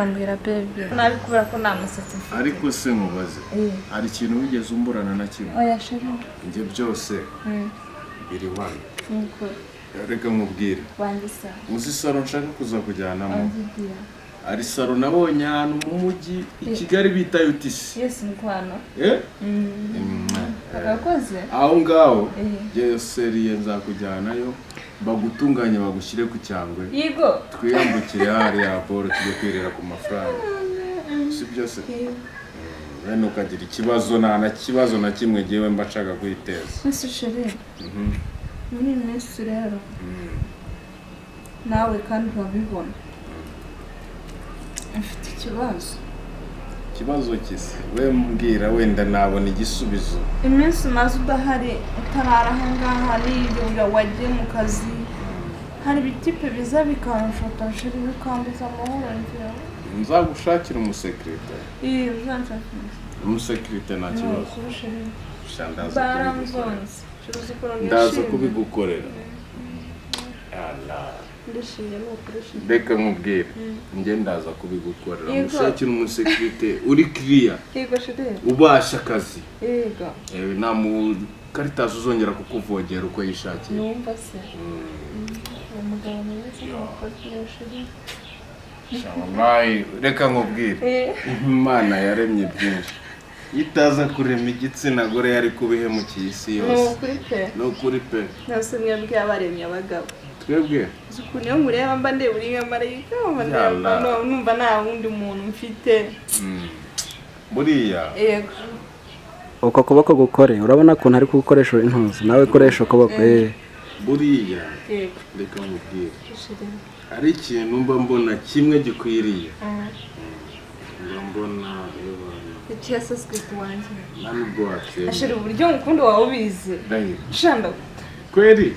mbwira baby nabi kubera ko namusatsi ariko se mubaze ari ikintu wigeze umburana na kimwe oya sheri nje byose biri wano nuko reka nkubwire wandisa uzi saro nshaka kuza kujyanamo ari saro nabonye ahantu mu mujyi I Kigali bita UTC yes nkwano akakoze aho ngaho je seriye nzakujyanayo bagutunganya bagushyire ku cyangwe yego twiyambukire hari ya Paul tujye kwirera ku mafaranga si byose bene ukagira ikibazo na kibazo na kimwe giwe mbashaka kwiteza ese sheri muri minsi rero nawe kandi wabibona afite ikibazo kise we mbwira wenda nabona igisubizo iminsi maze udahari utarara ahangaha niyo wagiye mu kazi hari bitipe biza bikamfata sheri bikambuza amahoro njyewe nzagushakira umusekretari uzanshakira umusekretari nta kibazo ndaza kubigukorera reka nkubwire njye ndaza kubigukorera mushakira umusekretari uri clear ubasha akazi nta mu Caritas uzongera kukuvogera uko yishakiye numva se umugabo mwiza wallahi reka nkubwire Imana yaremye byinshi itaza kurema igitsina gore yari kubihemukiye isi yose no kuri pe nase mwebwe abaremye abagabo twebwe zukuni yo mureba mba nde buri nyamarayika numva nta wundi muntu mfite buriya yego uko kuboko gukore urabona ko ntari kugukoresha intuzi nawe koresha ukuboko buriya reka nkubwire ari ikintu mba mbona kimwe gikwiriye mba mbona icyasa script wanje nubwo watse ashira uburyo mukundo wawe ubizi shanda kweli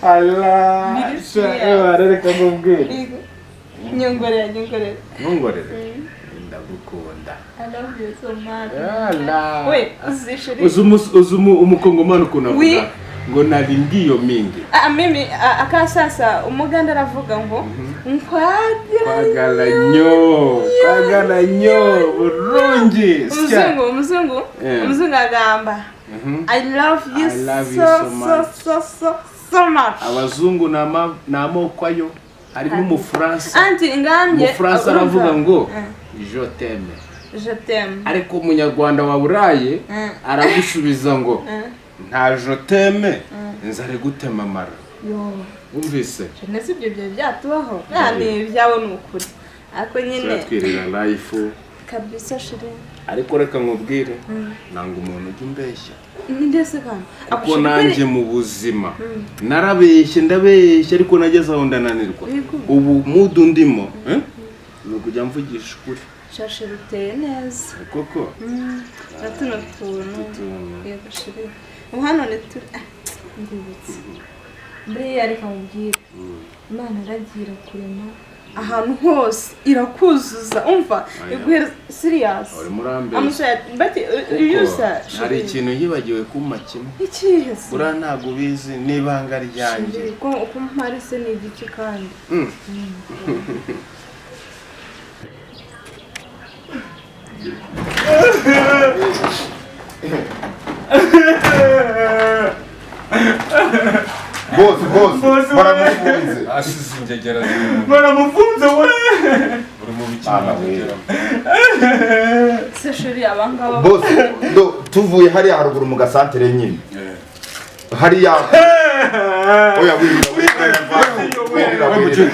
Allah reka nkubwire nyongorera ndagukunda I love you so much wait uzishiri umukongomano kunavuga ngo naringiyo mingi mimi akasasa umuganda aravuga ngo kwagala nyo burungi umuzungu agamba I love you so much abazungu namoko ayo harimo umufaransa anti ingambye umufaransa aravuga ngo je t'aime ariko umunyarwanda wa buraye aragusubiza ngo nta je t'aime nzare gutema mara umvise nese ibyo byatubaho yani byawe nukuri ariko nyine twirira life kabisa shire ariko reka nkubwire nanga umuntu ujye umbeshya ndese kandi kuko nanjye mu buzima narabeshye ndabeshye ariko nageze aho ndananirwa ubu mudu ndimo nukujya mvugisha ukuri shashira uteye neza koko natuno tuntu yego shire hano ni turi ndibutse mbere ariko mubwire Imana iragira kurema ahantu hose irakuzuza umva iguhera serious but hari ikintu yibagiwe kuma kimwe ikihe bura ntago ubizi n'ibanga ryanjye ko mparise ni igiki kandi Boss, baramufunze. Asize ingegera z'umuntu. Baramufunze we. Uri mu bikina kugera. Se shuri abangaba. Boss, tuvuye hari haruguru mu gasantere nyine. Hari ya. Oya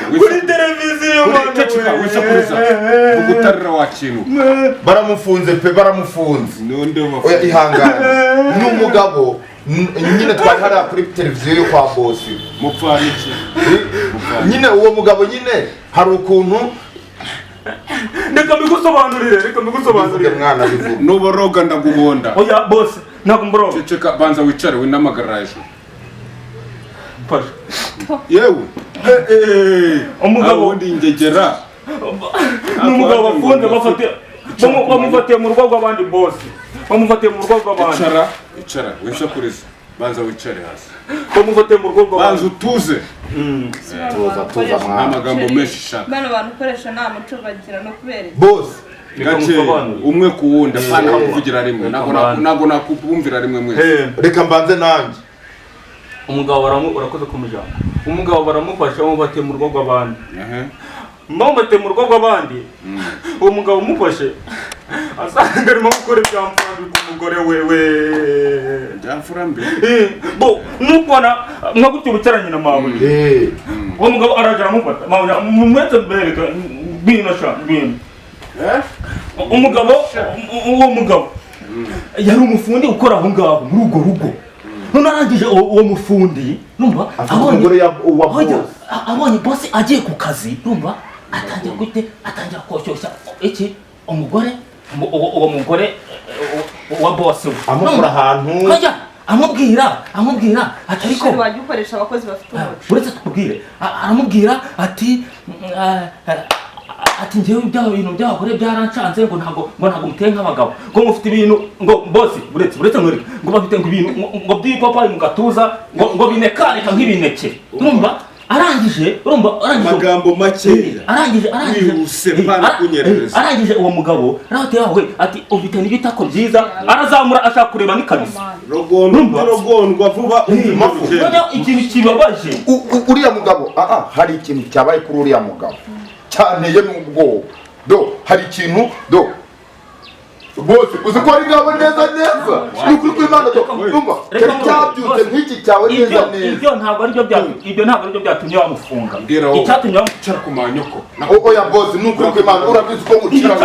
kuri televiziyo mwana wisakuriza. Ugutarira wakintu. Baramufunze pe baramufunze. Oya ihangane. N'umugabo nyine twari hari kuri televiziyo yo kwa boss mupfaniki nyine uwo mugabo nyine hari ukuntu reka mbigusobanurire mwana bivuga nuboroga ndaguhonda oya boss nako mboro ceceka banza wicare winamagarage pasha yewe umugabo ndi ingegera n'umugabo bafunze bamufatiye mu rugo rw'abandi boss bamufatiye mu rugo rw'abandi icara wisakuriza banza wicare hasi bamufatiye mu rugo rw'abandi banza utuze tuza mwana amagambo menshi shaka bano bantu ukoresha nta muco bagira no kubera boss gake umwe ku wundi apana kuvugira rimwe nago nakubumvira rimwe mwese reka mbanze nanjye umugabo urakoze kumujana umugabo baramufasha bamubate mu rugo rw'abandi bamubate mu rugo rw'abandi uwo mugabo umufashe asanga arimo gukora ibyamfurambi ku mugore wewe byamfurambi bo nukubona nka gutyo bucaranye na mawe uwo mugabo aragera amufata mawe mumwete bereka bino sha bino umugabo uwo mugabo yari umufundi ukora aho ngaho muri urwo rugo none arangije uwo mufundi numva abonye boss agiye ku kazi numva atangira koshyushya iki umugore uwo mugore wa boss amukura ahantu amubwira atari ko wajya ukoresha abakozi bafite umuco uretse tukubwire aramubwira ati ngewe ibyaho ibintu by'abagore byarancanze ngo ntabwo muteye nk'abagabo ngo mufite ibintu ngo bose uretse nkwereka ngo bafite ngo ibintu ngo by'ipapayi mu gatuza ngo binekareka nk'ibineke urumva arangije amagambo makeya arangije uwo mugabo nawe yawe ati ufite n'ibitako byiza arazamura ashaka kureba n'ikabisa rogondwa vuba ikintu kibabaje uriya mugabo hari ikintu cyabaye kuri uriya mugabo cyanteye n'ubwoba hari ikintu bose uzi ko ari ngabo neza ni ukuri kw'Imana numva cyari cyabyutse nk'iki cyawe neza ibyo ntabwo ari byo byatumye bamufunga icyatumye bamucara ku manyoko oya bose ni ukuri kw'Imana urabizi ko ngucira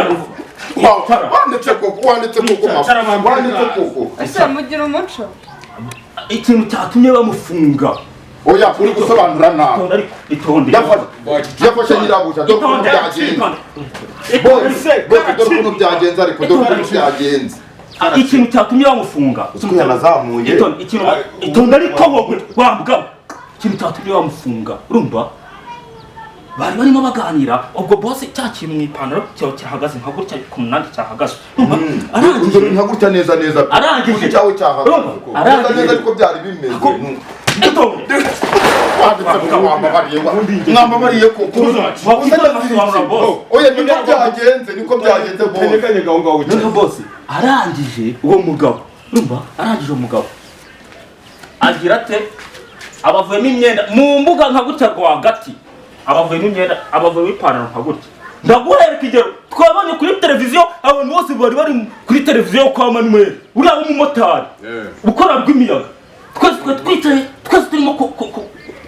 wanditse koko ese mugira umuco ikintu cyatumye bamufunga oya uri gusobanura nabi yafashe nyirabuja dore ukuntu byagenze ariko dore ukuntu byagenze ikintu cyatumye bamufunga yanazamuye itonde ariko wowe wambwa ikintu cyatumye bamufunga urumva bari barimo baganira ubwo boss cya kintu mu ipantaro cyo cyahagaze nka gutya ku munani cyahagaze arangije nka gutya neza arangije cyawe cyahagaze neza ariko byari bimeze mwambabariye oya niko byagenze boss arangije uwo mugabo urumva arangije umugabo agira ate abavuyemo imyenda mu mbuga nka gutya rwagati abavuyemo imyenda abavuyemo ipantaro nka gutya ndaguhereka igero twabonye kuri televiziyo abantu bose bari kuri televiziyo kwa Manuel uriya w'umumotari ukora rw'imiyaga twese twicaye twese turimo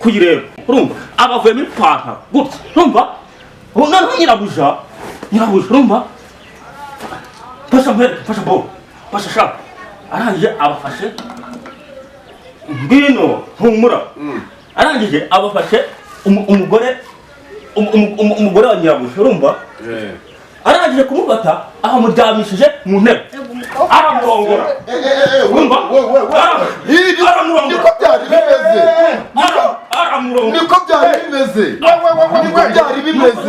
kuyireba urumva abavuyemo ipantaro gutya urumva noneho nyirabuja urumva fasha shaka arangije abafashe ngwino humura arangije abafashe umugore wa nyirabuja urumva arangije kumufata amuryamishije mu ntebe aramurongora urumva niko byari bimeze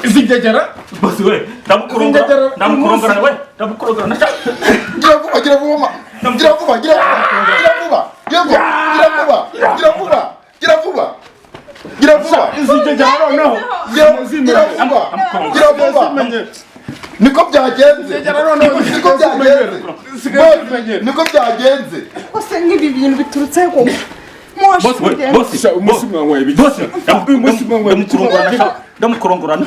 izi ngegera bose we ndamukurongora we ndamukurongora gira vuba izi ngegera noneho niko byagenze ose nk'ibi bintu biturutse ko ndamukurongorana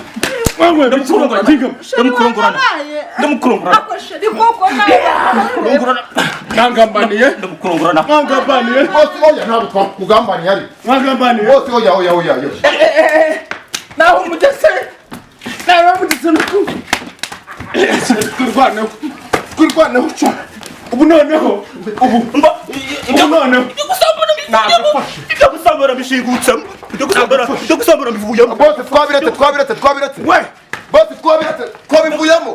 mwangambaniye oya ntabwo twakugambaniye ari bose oya naho umugese nuko twirwaneho ubu noneho ibyo gusambura bishigutsemo ibyo gusambura bivuyemo bose twabiretse bose twabivuyemo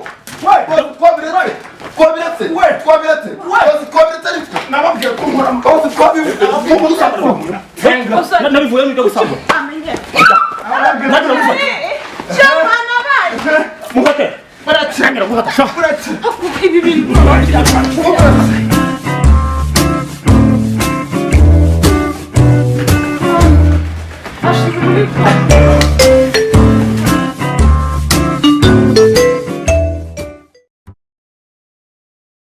nababwiye ko nkora bose twabivuyemo nabivuyemo ibyo gusambura mufate ibi bintu ariko